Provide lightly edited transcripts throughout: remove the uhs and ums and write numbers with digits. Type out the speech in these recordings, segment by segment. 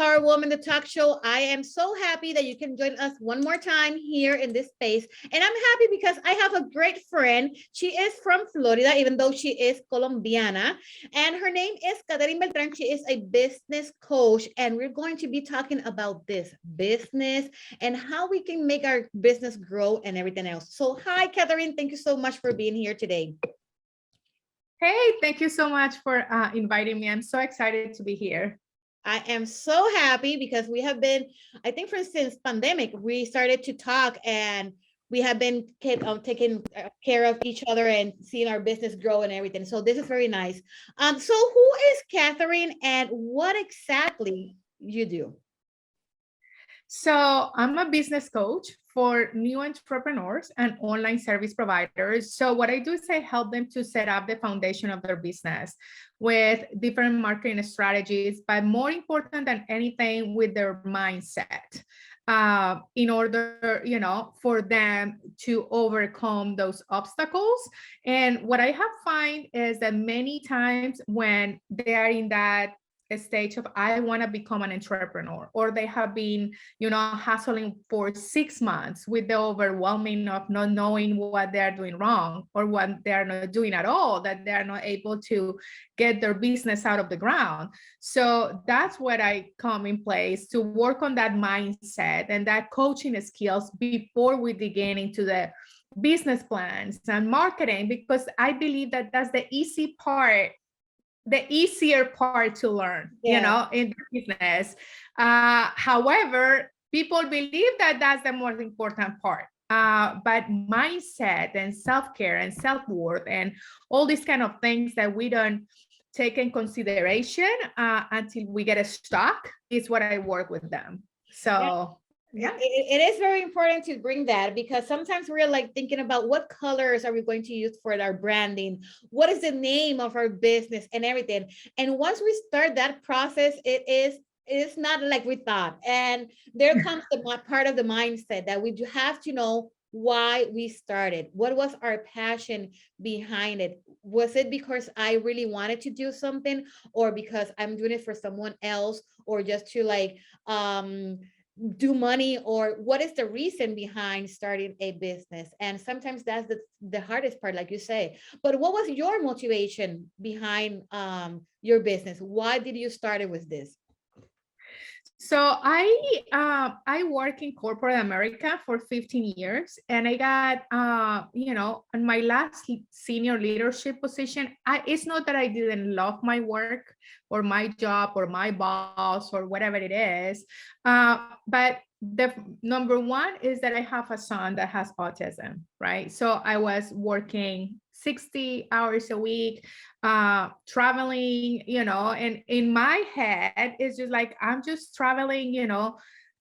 Power Woman, the talk show. I am so happy that you can join us one more time here in this space. And I'm happy because I have a great friend. She is from Florida, even though she is Colombiana. And her name is Catherine Beltran. She is a business coach. And we're going to be talking about this business and how we can make our business grow and everything else. So hi, Catherine. Thank you so much for being here today. Hey, thank you so much for inviting me. I'm so excited to be here. I am so happy because we have been, I think since pandemic, we started to talk and we have been taking care of each other and seeing our business grow and everything. So this is very nice. So who is Catherine and what exactly you do? So I'm a business coach for new entrepreneurs and online service providers. So what I do is I help them to set up the foundation of their business with different marketing strategies, but more important than anything, with their mindset. In order, for them to overcome those obstacles. And what I have find is that many times when they are in that stage of I want to become an entrepreneur, or they have been hustling for 6 months with the overwhelming of not knowing what they're doing wrong or what they're not doing at all, that they're not able to get their business out of the ground. So that's what I come in place to work on that mindset and that coaching skills before we begin into the business plans and marketing, because I believe that that's the easy part, the easier part to learn, in the business. However, people believe that that's the most important part. But mindset and self-care and self-worth and all these kind of things that we don't take in consideration until we get stuck is what I work with them. So yeah, it is very important to bring that, because sometimes we're like thinking about what colors are we going to use for our branding, what is the name of our business and everything. And once we start that process, it's not like we thought. And there comes the part of the mindset that we do have to know why we started. What was our passion behind it? Was it because I really wanted to do something, or because I'm doing it for someone else, or just to like do money, or what is the reason behind starting a business? And sometimes that's the hardest part, like you say. But what was your motivation behind your business? Why did you start it with this? So I work in corporate America for 15 years, and I got in my last senior leadership position. It's not that I didn't love my work or my job or my boss or whatever it is, but the number one is that I have a son that has autism, right? So I was working 60 hours a week, traveling, and in my head, it's just like, I'm just traveling,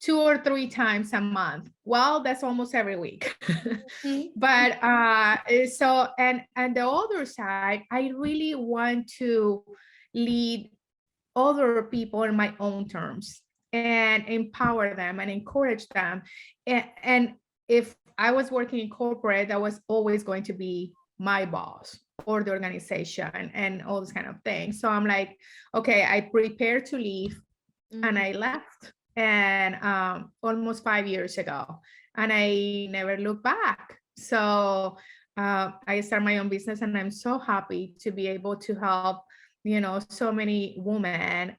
2 or 3 times a month. Well, that's almost every week. But so, and the other side, I really want to lead other people in my own terms and empower them and encourage them. And if I was working in corporate, that was always going to be my boss or the organization and all this kind of things. So I'm like, okay, I prepared to leave, and I left, and almost 5 years ago, and I never looked back. So I started my own business, and I'm so happy to be able to help so many women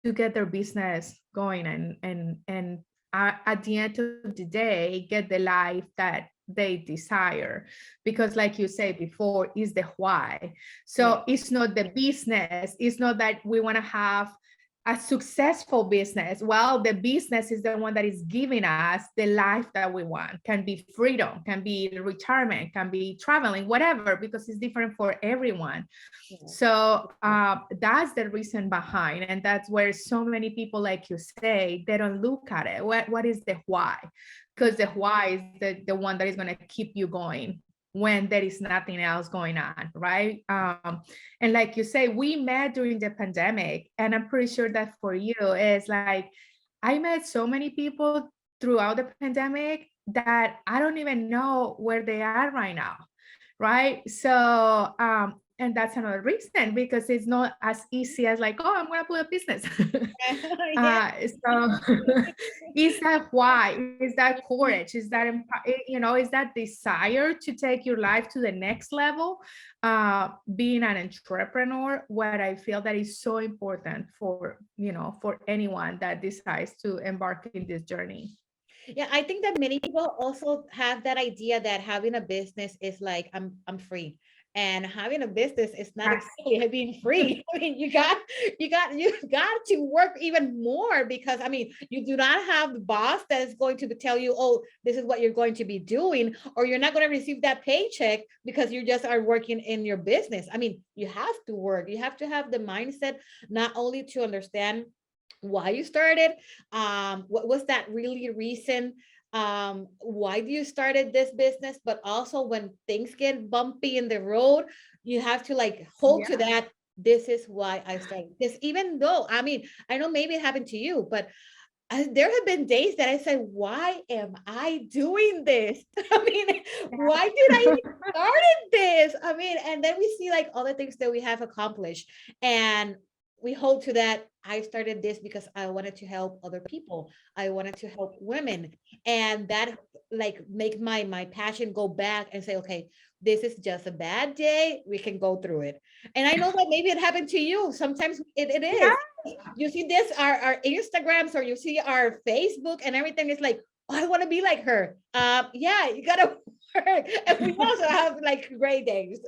to get their business going and at the end of the day get the life that they desire. Because like you said before, is the why. So it's not the business, it's not that we want to have a successful business. Well, the business is the one that is giving us the life that we want. Can be freedom, can be retirement, can be traveling, whatever, because it's different for everyone. So that's the reason behind, and that's where so many people, like you say, they don't look at it. What is the why? Because the why is the one that is going to keep you going when there is nothing else going on, right? And like you say, we met during the pandemic, and I'm pretty sure that for you is like, I met so many people throughout the pandemic that I don't even know where they are right now, right? So and that's another reason, because it's not as easy as like, oh, I'm gonna put a business. Yeah. So is that why? Is that courage? Is that, is that desire to take your life to the next level? Being an entrepreneur, what I feel that is so important for, for anyone that decides to embark in this journey. Yeah, I think that many people also have that idea that having a business is like I'm free. And having a business is not Yes. exactly being free. I mean, you got to work even more because I mean, you do not have the boss that is going to tell you, oh, this is what you're going to be doing, or you're not going to receive that paycheck because you just are working in your business. I mean, you have to work. You have to have the mindset not only to understand why you started, what was that really reason, why do you started this business, but also when things get bumpy in the road, you have to like hold to Yeah. that. This is why I started this, even though I mean, I know maybe it happened to you, but there have been days that I said, why am I doing this? I mean, why did I even started this? I mean, and then we see like all the things that we have accomplished, and we hold to that. I started this because I wanted to help other people. I wanted to help women, and that like make my passion go back and say, okay, this is just a bad day. We can go through it. And I know that maybe it happened to you. Sometimes it Yeah. is. You see this, our Instagrams, or you see our Facebook and everything is like, oh, I want to be like her. Yeah, you gotta work. And we also have like great days.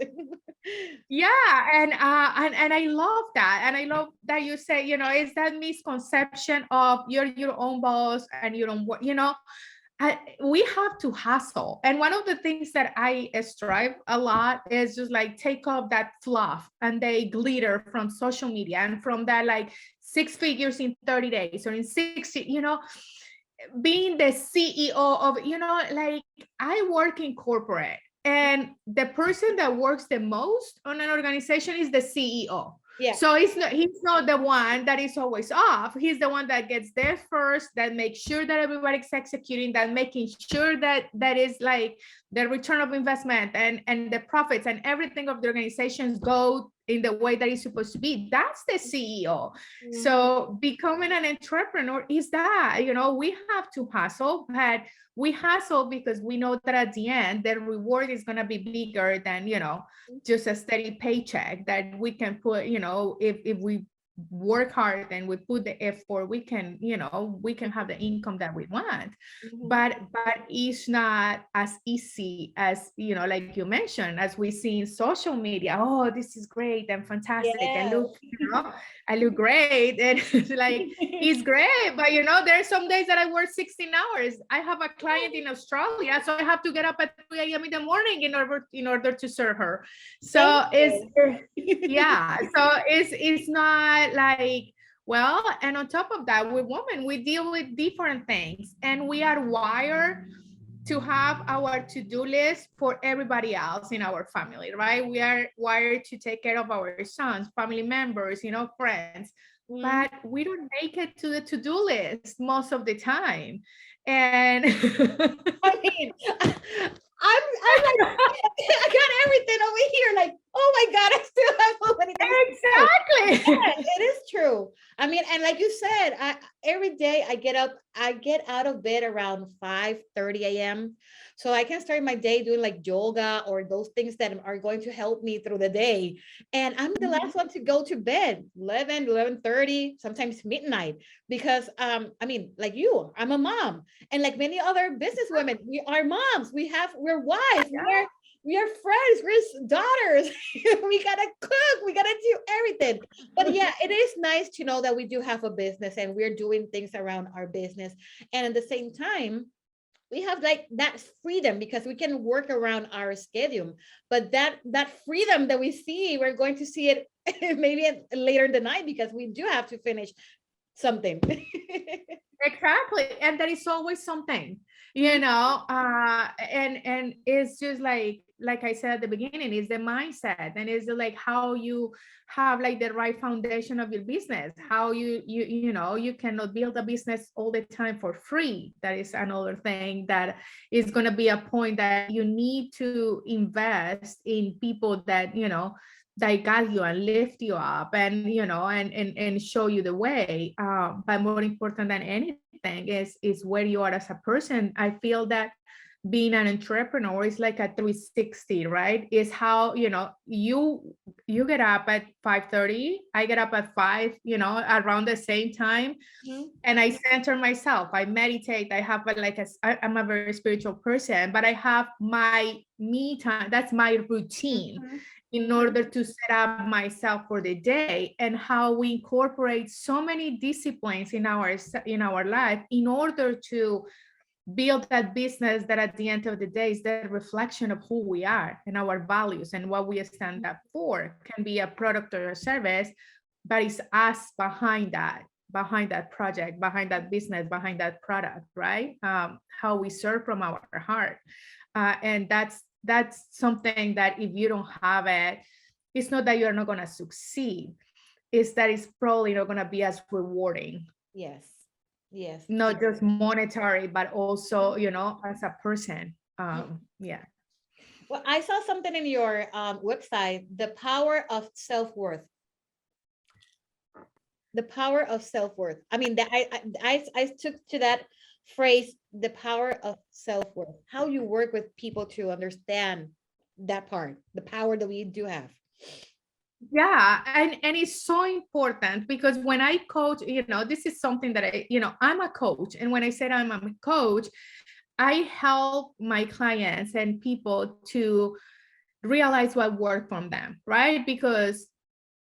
Yeah, and I love that, and I love that you say, it's that misconception of you're your own boss and you don't work. We have to hustle, and one of the things that I strive a lot is just like take off that fluff and they glitter from social media and from that like 6 figures in 30 days or in 60. Being the CEO of, like I work in corporate, and the person that works the most on an organization is the CEO. Yeah. So he's not the one that is always off. He's the one that gets there first, that makes sure that everybody's executing, that making sure that is like the return of investment and the profits and everything of the organizations go in the way that it's supposed to be. That's the CEO. So becoming an entrepreneur is that, we have to hustle, but we hustle because we know that at the end, the reward is going to be bigger than, just a steady paycheck that we can put, if we work hard and we put the effort, we can, we can have the income that we want. But it's not as easy as, like you mentioned, as we see in social media. Oh, this is great and fantastic. And Yeah. look, I look great. And like, it's great. But there's some days that I work 16 hours. I have a client in Australia, so I have to get up at 3 a.m. in the morning in order to serve her. So yeah. So it's not like, well, and on top of that, with women, we deal with different things, and we are wired to have our to-do list for everybody else in our family, right? We are wired to take care of our sons, family members, friends, but we don't make it to the to-do list most of the time. And I mean, I'm like, I got everything over here. Like, oh my God, I still have so many things. exactly. Yeah, it is true. I mean, and like you said, every day I get out of bed around 5:30 a.m. So I can start my day doing like yoga or those things that are going to help me through the day. And I'm the last one to go to bed, 11:30, sometimes midnight, because I mean, like you, I'm a mom. And like many other business women, we are moms. We're wives. Yeah. We are friends. We're daughters. We gotta cook. We gotta do everything. But yeah, it is nice to know that we do have a business and we're doing things around our business. And at the same time, we have like that freedom because we can work around our schedule. But that freedom that we see, we're going to see it maybe later in the night because we do have to finish something. Exactly. And there is always something, and it's just like I said at the beginning, is the mindset, and it's like how you have like the right foundation of your business, how you cannot build a business all the time for free. That is another thing that is going to be a point that you need to invest in people that that guide you and lift you up and, and show you the way. But more important than anything is where you are as a person. I feel that being an entrepreneur is like a 360, right? Is how, you get up at 5:30, I get up at 5, around the same time. Mhm. And I center myself, I meditate, I have I'm a very spiritual person, but I have my me time, that's my routine Mhm. in order to set up myself for the day. And how we incorporate so many disciplines in our life in order to build that business that at the end of the day is the reflection of who we are and our values and what we stand up for. Can be a product or a service, but it's us behind that project, behind that business, behind that product, right? How we serve from our heart. And that's something that if you don't have it, it's not that you're not going to succeed, it's that it's probably not going to be as rewarding, Yes. Yes. not just monetary, but also, as a person. Yeah. Well, I saw something in your website, the power of self-worth. The power of self-worth. I mean, that I took to that phrase, the power of self-worth. How you work with people to understand that part, the power that we do have. Yeah, and it's so important because when I coach, this is something that I'm a coach. And when I said I'm a coach, I help my clients and people to realize what worked from them, right? Because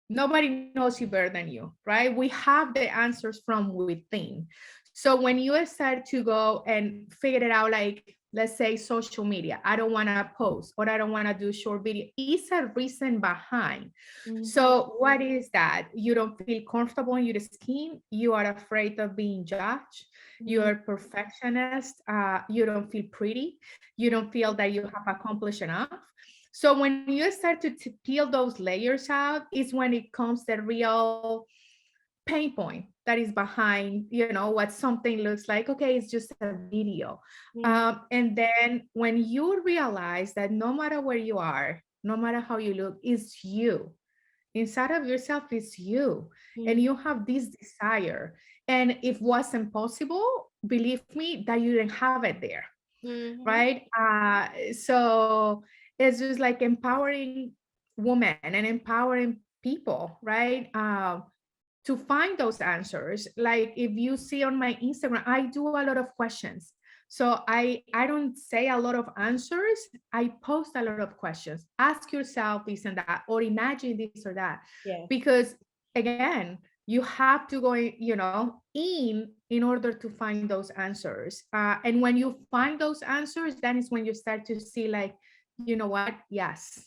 nobody knows you better than you, right? We have the answers from within. So when you start to go and figure it out, like let's say social media, I don't want to post or I don't want to do short video, is a reason behind. Mhm. So what is that? You don't feel comfortable in your skin, you are afraid of being judged, you Mhm. are perfectionist, you don't feel pretty, you don't feel that you have accomplished enough. So when you start to peel those layers out is when it comes the real pain point that is behind, what something looks like. Okay, it's just a video. Mhm. And then when you realize that no matter where you are, no matter how you look, it's you. Inside of yourself is you. And Mhm. you have this desire. And if wasn't possible, believe me, that you didn't have it there, Mhm. right? So it's just like empowering women and empowering people, right? To find those answers. Like if you see on my Instagram, I do a lot of questions. So I don't say a lot of answers. I post a lot of questions. Ask yourself this and that, or imagine this or that, Yes. because again, you have to go, in order to find those answers. And when you find those answers, then is when you start to see, like, you know what? Yes,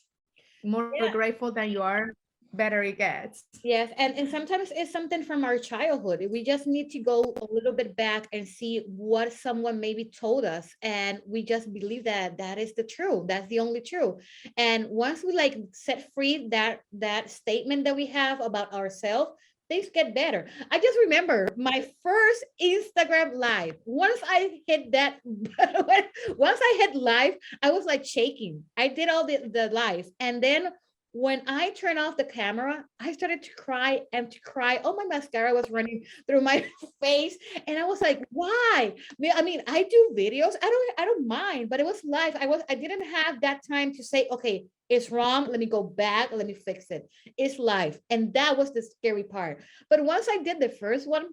more Yeah. grateful than you are, better it gets. Yes, and sometimes it's something from our childhood. We just need to go a little bit back and see what someone maybe told us, and we just believe that that is the truth. That's the only truth. And once we like set free that statement that we have about ourselves, things get better. I just remember my first Instagram live. Once I hit that, once I hit live, I was like shaking. I did all the live, and then when I turned off the camera, I started to cry and to cry. Oh, my mascara was running through my face. And I was like, why? I mean, I do videos. I don't mind, but it was live. I didn't have that time to say, okay, it's wrong. Let me go back. Let me fix it. It's live. And that was the scary part. But once I did the first one,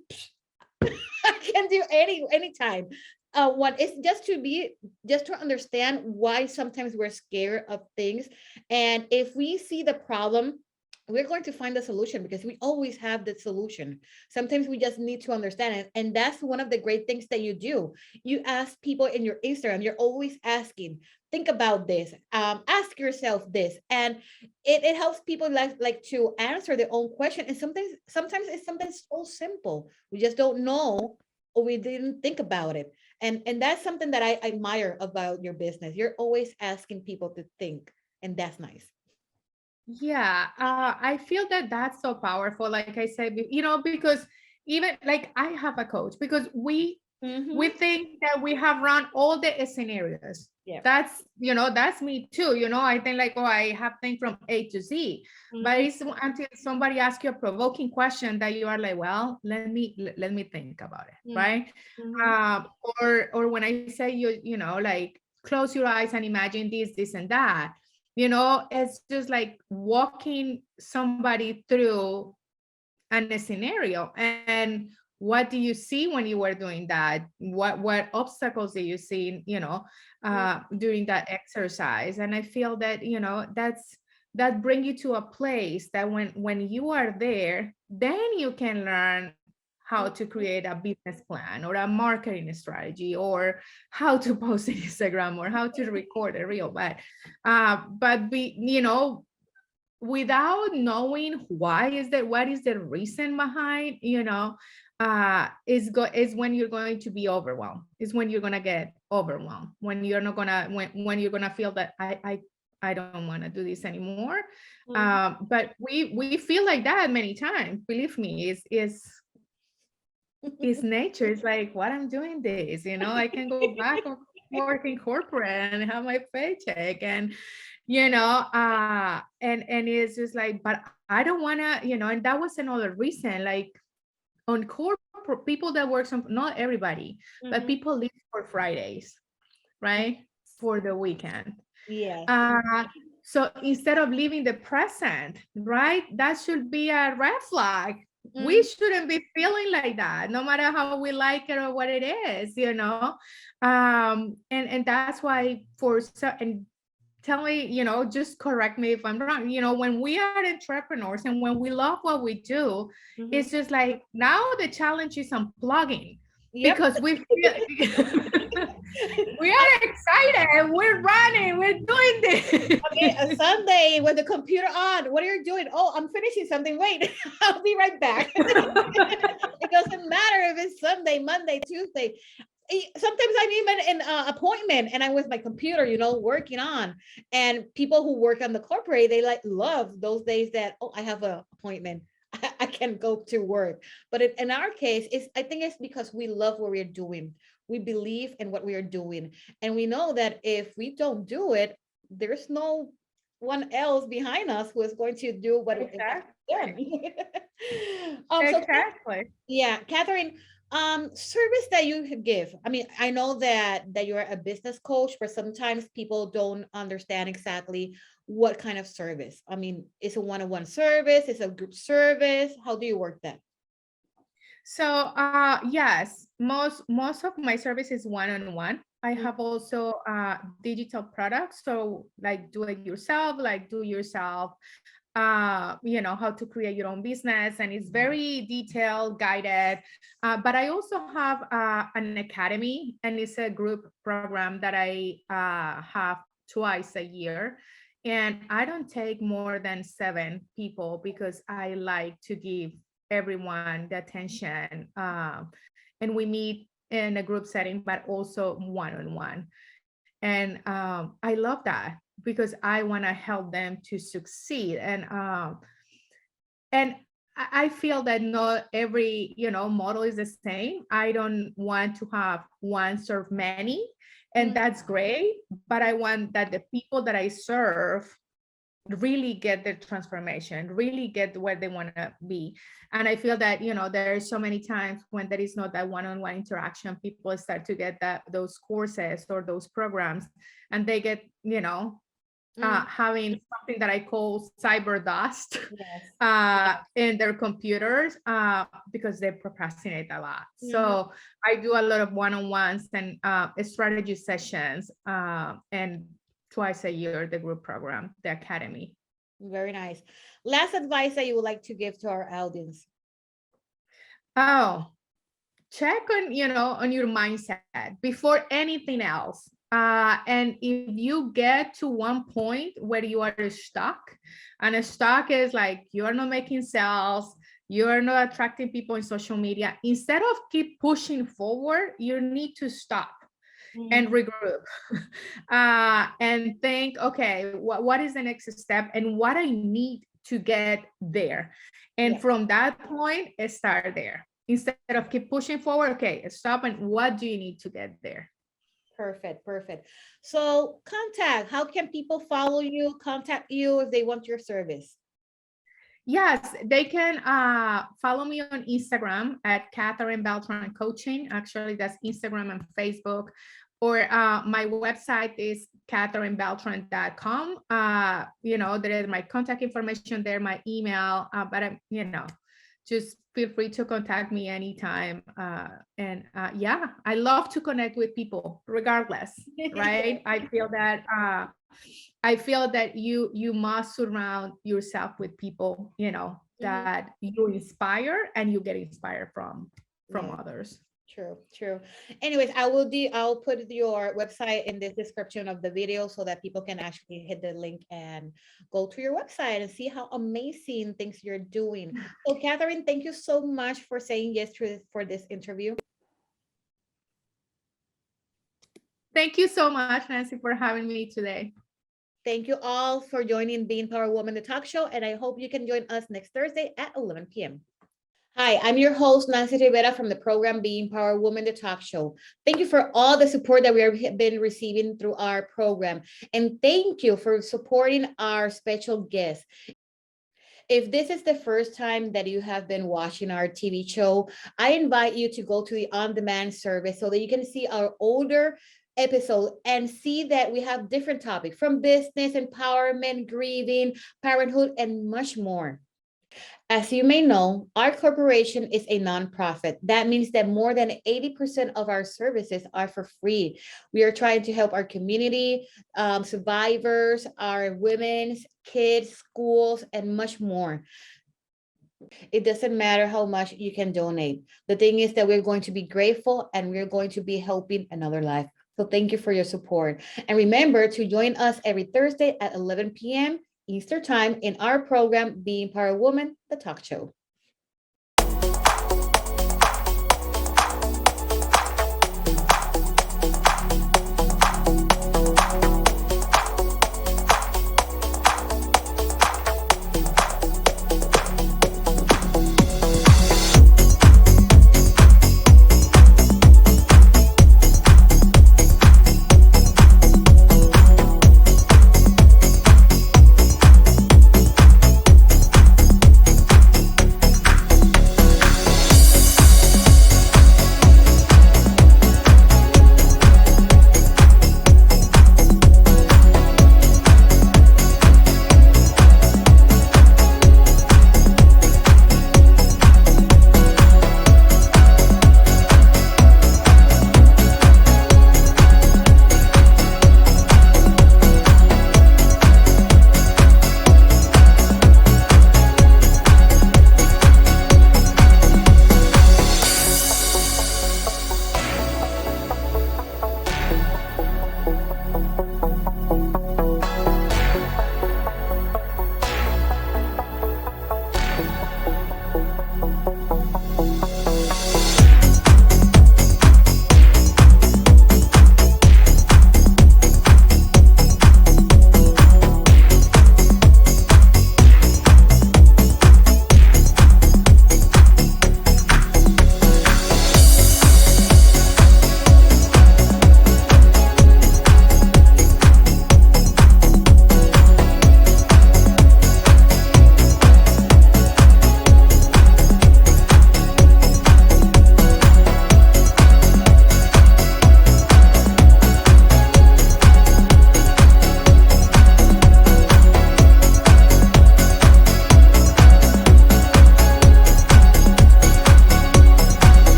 I can do anytime. One is just to understand why sometimes we're scared of things, and if we see the problem, we're going to find the solution because we always have the solution. Sometimes we just need to understand it, and that's one of the great things that you do. You ask people in your Instagram. You're always asking. Think about this. Ask yourself this, and it helps people like to answer their own question. And sometimes it's something so simple. We just don't know, or we didn't think about it. And that's something that I admire about your business. You're always asking people to think, and that's nice. Yeah, I feel that that's so powerful. Like I said, because even like I have a coach because We think that we have run all the scenarios. Yeah. That's, that's me too. I think like, oh, I have things from A to Z, but it's until somebody asks you a provoking question that you are like, well, let me think about it, right? Or when I say like close your eyes and imagine this and that, it's just like walking somebody through a scenario. And what do you see when you were doing that? What obstacles do you see, during that exercise? And I feel that, that bring you to a place that when you are there, then you can learn how to create a business plan or a marketing strategy, or how to post on Instagram, or how to record a reel. But without knowing what is the reason behind, is when you're going to be overwhelmed, is when you're going to get overwhelmed, when you're not gonna when you're gonna feel that I don't want to do this anymore. But we feel like that many times. Believe me, is nature. It's like, what I'm doing this, I can go back and work in corporate and have my paycheck, and and it's just like, but I don't want to, and that was another reason, like on corporate, people that work not everybody, but people live for Fridays, right? For the weekend. So instead of living the present, right? That should be a red flag. We shouldn't be feeling like that, no matter how we like it or what it is, and that's why and tell me, just correct me if I'm wrong, when we are entrepreneurs and when we love what we do, it's just like, now the challenge is unplugging. Because we feel we are excited, we're running, we're doing this. Okay, a Sunday with the computer on, what are you doing? Oh, I'm finishing something. Wait, I'll be right back. It doesn't matter if it's Sunday, Monday, Tuesday. Sometimes I'm even in an appointment and I'm with my computer, working on. And people who work on the corporate, they love those days that, oh, I have an appointment, I can go to work. But in our case, I think it's because we love what we're doing. We believe in what we are doing. And we know that if we don't do it, there's no one else behind us who is going to do what exactly. Exactly. Yeah, Catherine, service that you give. I mean, I know that you're a business coach, but sometimes people don't understand exactly what kind of service. I mean, is a one-on-one service, is a group service? How do you work that? So yes, most of my service is one-on-one. I have also digital products, so like do it yourself, how to create your own business, and it's very detailed, guided. But I also have an academy, and it's a group program that I have twice a year. And I don't take more than 7 people because I like to give everyone the attention. And we meet in a group setting, but also one-on-one. And I love that because I want to help them to succeed. And I feel that not every model is the same. I don't want to have one serve many, and that's great. But I want that the people that I serve really get their transformation, really get where they want to be. And I feel that there are so many times when there is not that one-on-one interaction, people start to get those courses or those programs, and they get having something that I call cyber dust in their computers because they procrastinate a lot. So I do a lot of one-on-ones and strategy sessions, and twice a year, the group program, the academy. Very nice. Last advice that you would like to give to our audience? Oh, check on your mindset before anything else. And if you get to one point where you are stuck, and a stuck is like you are not making sales, you are not attracting people in social media, instead of keep pushing forward, you need to stop and regroup and think, okay, what is the next step and what I need to get there. And from that point, start there. instead of keep pushing forward, okay, stop, and what do you need to get there? Perfect, perfect. So contact, how can people follow you, contact you if they want your service? Yes, they can follow me on Instagram at Catherine Beltran Coaching. Actually, that's Instagram and Facebook. Or my website is catherinebeltran.com. There is my contact information there, my email, but I'm, just feel free to contact me anytime. Yeah, I love to connect with people regardless, right? I feel that you must surround yourself with people, that you inspire and you get inspired from Yeah. others. True, true. Anyways, I'll put your website in the description of the video so that people can actually hit the link and go to your website and see how amazing things you're doing. So Catherine, thank you so much for saying yes for this interview. Thank you so much, Nancy, for having me today. Thank you all for joining Being Power Woman, the talk show, and I hope you can join us next Thursday at 11 p.m. Hi, I'm your host, Nancy Rivera from the program Being Power Woman, the talk show. Thank you for all the support that we have been receiving through our program. And thank you for supporting our special guests. If this is the first time that you have been watching our TV show, I invite you to go to the on-demand service so that you can see our older episode and see that we have different topics from business, empowerment, grieving, parenthood, and much more. As you may know, our corporation is a nonprofit. That means that more than 80% of our services are for free. We are trying to help our community, survivors, our women's, kids, schools, and much more. It doesn't matter how much you can donate. The thing is that we're going to be grateful and we're going to be helping another life. So thank you for your support. And remember to join us every Thursday at 11 p.m. Eastern Time in our program, Being Power Woman, the talk show.